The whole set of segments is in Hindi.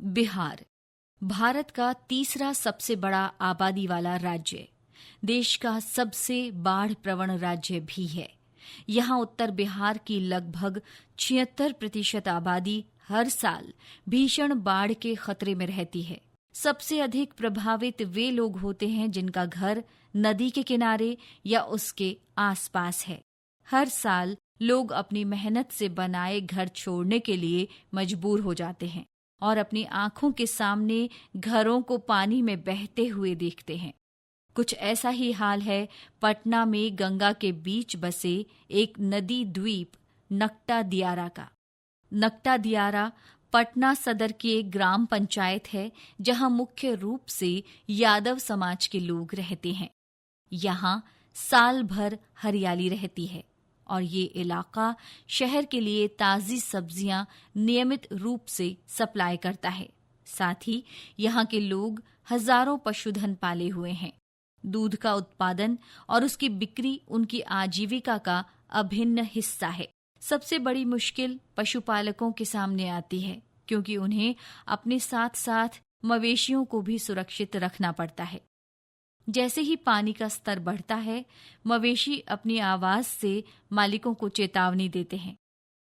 बिहार भारत का तीसरा सबसे बड़ा आबादी वाला राज्य, देश का सबसे बाढ़ प्रवण राज्य भी है। यहाँ उत्तर बिहार की लगभग 76% आबादी हर साल भीषण बाढ़ के खतरे में रहती है। सबसे अधिक प्रभावित वे लोग होते हैं जिनका घर नदी के किनारे या उसके आसपास है। हर साल लोग अपनी मेहनत से बनाए घर छोड़ने के लिए मजबूर हो जाते हैं और अपनी आंखों के सामने घरों को पानी में बहते हुए देखते हैं। कुछ ऐसा ही हाल है पटना में गंगा के बीच बसे एक नदी द्वीप नकटा दियारा का। नकटा दियारा पटना सदर की एक ग्राम पंचायत है जहां मुख्य रूप से यादव समाज के लोग रहते हैं। यहाँ साल भर हरियाली रहती है और ये इलाका शहर के लिए ताज़ी सब्जियां नियमित रूप से सप्लाई करता है। साथ ही यहाँ के लोग हजारों पशुधन पाले हुए हैं। दूध का उत्पादन और उसकी बिक्री उनकी आजीविका का अभिन्न हिस्सा है। सबसे बड़ी मुश्किल पशुपालकों के सामने आती है क्योंकि उन्हें अपने साथ साथ मवेशियों को भी सुरक्षित रखना पड़ता है। जैसे ही पानी का स्तर बढ़ता है, मवेशी अपनी आवाज से मालिकों को चेतावनी देते हैं।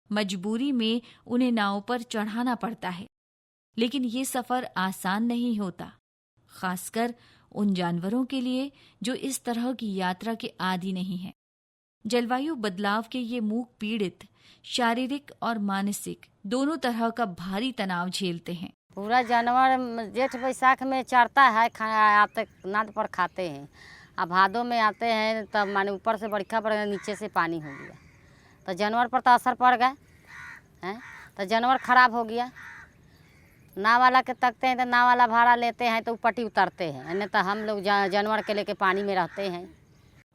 मजबूरी में उन्हें नाव पर चढ़ाना पड़ता है, लेकिन ये सफर आसान नहीं होता, खासकर उन जानवरों के लिए जो इस तरह की यात्रा के आदी नहीं हैं। जलवायु बदलाव के ये मूक पीड़ित शारीरिक और मानसिक दोनों तरह का भारी तनाव झेलते हैं। पूरा जानवर जेठ बैसाख में चरता है, आते नाद पर खाते हैं। अब भादों में आते हैं तब माने ऊपर से बरखा पड़ गया, नीचे से पानी हो गया तो जानवर पर तो असर पड़ गया है, तो जानवर खराब हो गया। नाव वाला के तकते हैं तो नाव वाला भाड़ा लेते हैं तो पट्टी उतरते हैं, नहीं तो हम लोग जानवर के लेके पानी में रहते हैं।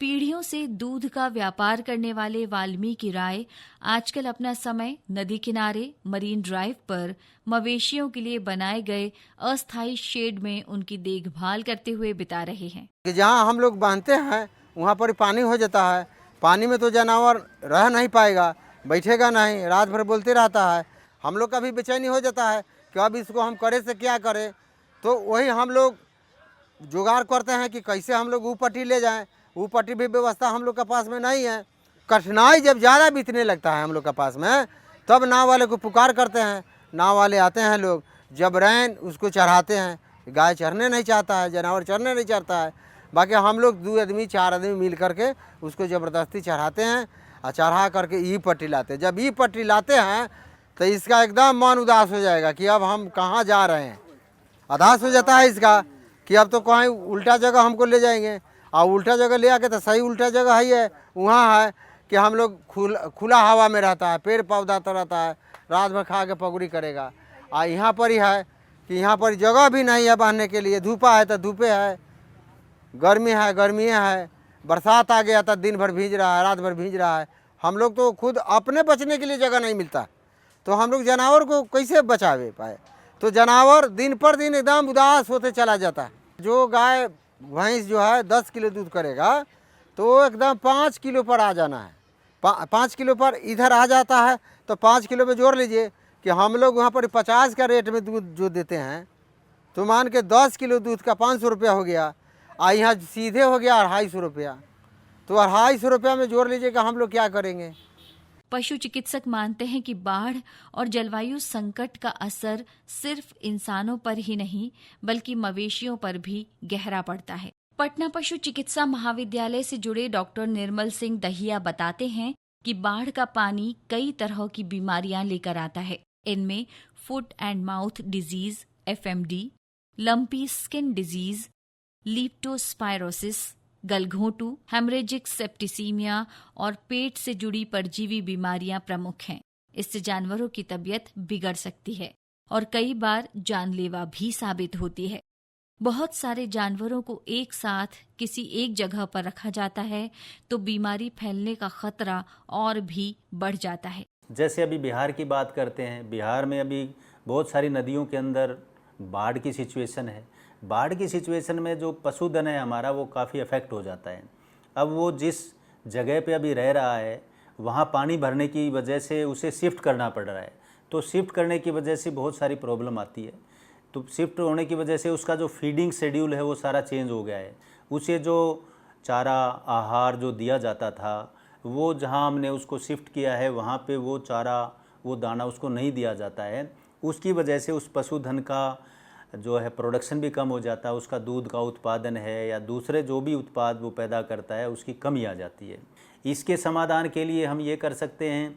पीढ़ियों से दूध का व्यापार करने वाले वाल्मीकि राय आजकल अपना समय नदी किनारे मरीन ड्राइव पर मवेशियों के लिए बनाए गए अस्थायी शेड में उनकी देखभाल करते हुए बिता रहे हैं। जहाँ हम लोग बांधते हैं वहाँ पर पानी हो जाता है। पानी में तो जानवर रह नहीं पाएगा, बैठेगा नहीं, रात भर बोलते रहता है। हम लोग का भी बेचैनी हो जाता है कि अब इसको हम करे से क्या करें। तो वही हम लोग जुगाड़ करते हैं कि कैसे हम लोग ऊपट्टी ले जाएं। ऊपट्टी भी व्यवस्था हम लोग के पास में नहीं है। कठिनाई जब ज़्यादा बीतने लगता है हम लोग के पास में, तब नाव वाले को पुकार करते हैं। नाव वाले आते हैं लोग, जब रैन उसको चढ़ाते हैं। गाय चढ़ने नहीं चाहता है, जानवर चढ़ने नहीं चाहता है, बाकी हम लोग 2 आदमी 4 आदमी मिल करके उसको ज़बरदस्ती चढ़ाते हैं और चढ़ा करके ई पट्टी लाते हैं। जब ई पट्टी लाते हैं तो इसका एकदम मन उदास हो जाएगा कि अब हम कहाँ जा रहे हैं। उदास हो जाता है इसका कि अब तो कहीं उल्टा जगह हमको ले जाएंगे, और उल्टा जगह ले आके तो सही उल्टा जगह ही है, वहाँ है कि हम लोग खुला हवा में रहता है, पेड़ पौधा तो रहता है, रात भर खा के पगड़ी करेगा। और यहाँ पर ही है कि यहाँ पर जगह भी नहीं है बांधने के लिए। धूपा है तो धूपे है, गर्मी है गर्मी है, बरसात आ गया तो दिन भर भीज रहा है, रात भर भीज रहा है। हम लोग तो खुद अपने बचने के लिए जगह नहीं मिलता, तो हम लोग जानवर को कैसे बचावे पाए। तो जानवर दिन पर दिन एकदम उदास होते चला जाता है। जो गाय भैंस जो है 10 किलो दूध करेगा तो एकदम 5 किलो पर आ जाना है। 5 किलो पर इधर आ जाता है तो 5 किलो में जोड़ लीजिए कि हम लोग वहाँ पर 50 का रेट में दूध जो देते हैं, तो मान के 10 किलो दूध का 500 रुपया हो गया, और यहाँ सीधे हो गया 250 रुपया। तो 250 रुपया में जोड़ लीजिए कि हम लोग क्या करेंगे। पशु चिकित्सक मानते हैं कि बाढ़ और जलवायु संकट का असर सिर्फ इंसानों पर ही नहीं बल्कि मवेशियों पर भी गहरा पड़ता है। पटना पशु चिकित्सा महाविद्यालय से जुड़े डॉक्टर निर्मल सिंह दहिया बताते हैं कि बाढ़ का पानी कई तरह की बीमारियां लेकर आता है। इनमें foot and mouth disease FMD, lumpy skin disease, leptospirosis, गलघोंटू, हेमरेजिक सेप्टिसीमिया और पेट से जुड़ी परजीवी बीमारियां प्रमुख हैं। इससे जानवरों की तबीयत बिगड़ सकती है और कई बार जानलेवा भी साबित होती है। बहुत सारे जानवरों को एक साथ किसी एक जगह पर रखा जाता है तो बीमारी फैलने का खतरा और भी बढ़ जाता है। जैसे अभी बिहार की बात करते हैं, बिहार में अभी बहुत सारी नदियों के अंदर बाढ़ की सिचुएशन है। बाढ़ की सिचुएशन में जो पशुधन है हमारा वो काफ़ी अफेक्ट हो जाता है। अब वो जिस जगह पे अभी रह रहा है वहाँ पानी भरने की वजह से उसे शिफ्ट करना पड़ रहा है, तो शिफ्ट करने की वजह से बहुत सारी प्रॉब्लम आती है। तो शिफ्ट होने की वजह से उसका जो फीडिंग शेड्यूल है वो सारा चेंज हो गया है। उसे जो चारा आहार जो दिया जाता था वो जहाँ हमने उसको शिफ्ट किया है वहाँ पे वो चारा वो दाना उसको नहीं दिया जाता है। उसकी वजह से उस पशुधन का जो है प्रोडक्शन भी कम हो जाता है, उसका दूध का उत्पादन है या दूसरे जो भी उत्पाद वो पैदा करता है उसकी कमी आ जाती है। इसके समाधान के लिए हम ये कर सकते हैं,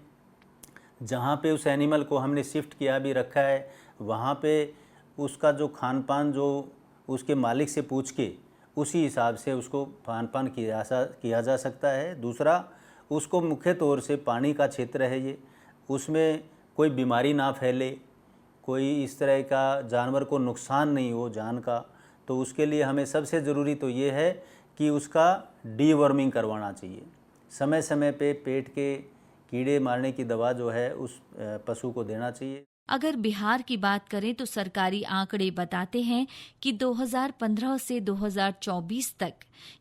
जहाँ पे उस एनिमल को हमने शिफ्ट किया भी रखा है वहाँ पे उसका जो खान पान जो उसके मालिक से पूछ के उसी हिसाब से उसको खान पान किया जा सकता है। दूसरा, उसको मुख्य तौर से पानी का क्षेत्र है ये, उसमें कोई बीमारी ना फैले, कोई इस तरह का जानवर को नुकसान नहीं हो जान का, तो उसके लिए हमें सबसे ज़रूरी तो ये है कि उसका डीवर्मिंग करवाना चाहिए। समय समय पे पेट के कीड़े मारने की दवा जो है उस पशु को देना चाहिए। अगर बिहार की बात करें तो सरकारी आंकड़े बताते हैं कि 2015 से 2024 तक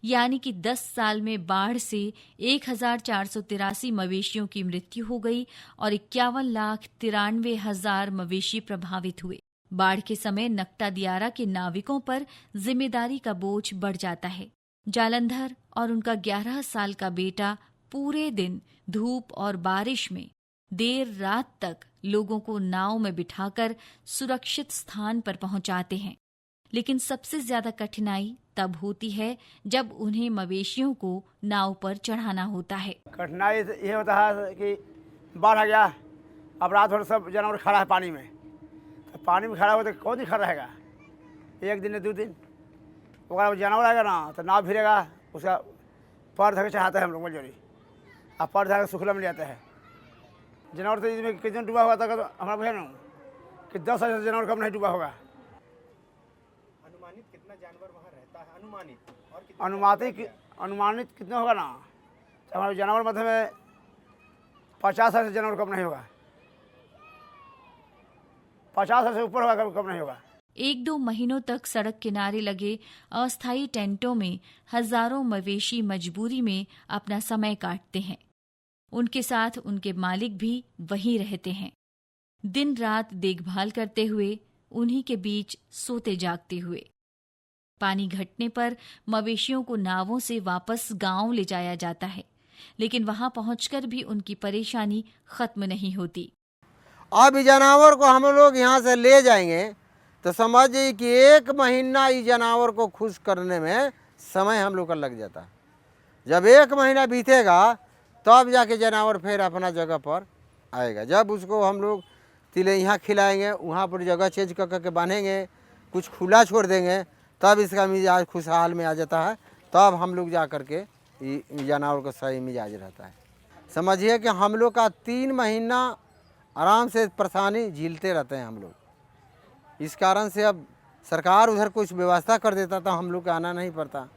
यानी कि 10 साल में बाढ़ से 1483 मवेशियों की मृत्यु हो गई और 51,93,000 मवेशी प्रभावित हुए। बाढ़ के समय नकटा दियारा के नाविकों पर जिम्मेदारी का बोझ बढ़ जाता है। जालंधर और उनका 11 साल का बेटा पूरे दिन धूप और बारिश में देर रात तक लोगों को नाव में बिठाकर सुरक्षित स्थान पर पहुंचाते हैं, लेकिन सबसे ज्यादा कठिनाई तब होती है जब उन्हें मवेशियों को नाव पर चढ़ाना होता है। कठिनाई ये होता है कि बाढ़ आ गया, अब रात भर सब जानवर खड़ा है पानी में, तो पानी में खड़ा हो तो कौन ही खड़ा रहेगा, 1 दिन या 2 दिन। अगर जानवर आएगा ना तो नाव फिरेगा, उसका पैर धके चढ़ाते हैं हम लोग मजदूरी, अब पैर धके सुखला में ले जाते हैं। जानवर तो इसमें कितना डूबा हुआ था तो हमारा भैया ना कि 10,000 जानवर कम नहीं डूबा होगा। अनुमानित कितना जानवर वहाँ रहता है? अनुमानित कितना होगा ना, तो हमारे जानवर मध्य में 50,000 से जानवर कम नहीं होगा, 50,000 से ऊपर होगा, कम नहीं होगा। 1-2 महीनों तक सड़क किनारे लगे अस्थायी टेंटों में हजारों मवेशी मजबूरी में अपना समय काटते हैं। उनके साथ उनके मालिक भी वहीं रहते हैं, दिन रात देखभाल करते हुए, उन्हीं के बीच सोते जागते हुए। पानी घटने पर मवेशियों को नावों से वापस गांव ले जाया जाता है, लेकिन वहां पहुंचकर भी उनकी परेशानी खत्म नहीं होती। अब इस जानवर को हम लोग यहाँ से ले जाएंगे तो समझिए कि 1 महीना इस जानवर को खुश करने में समय हम लोग का लग जाता है। जब 1 महीना बीतेगा तब जाके जानवर फिर अपना जगह पर आएगा। जब उसको हम लोग तिले यहाँ खिलाएंगे, वहाँ पर जगह चेंज कर के बांधेंगे, कुछ खुला छोड़ देंगे, तब इसका मिजाज खुशहाल में आ जाता है। तब हम लोग जा कर के जानवर का सही मिजाज रहता है। समझिए कि हम लोग का 3 महीना आराम से परेशानी झेलते रहते हैं हम लोग। इस कारण से अब सरकार उधर कुछ व्यवस्था कर देता तो हम लोग को आना नहीं पड़ता।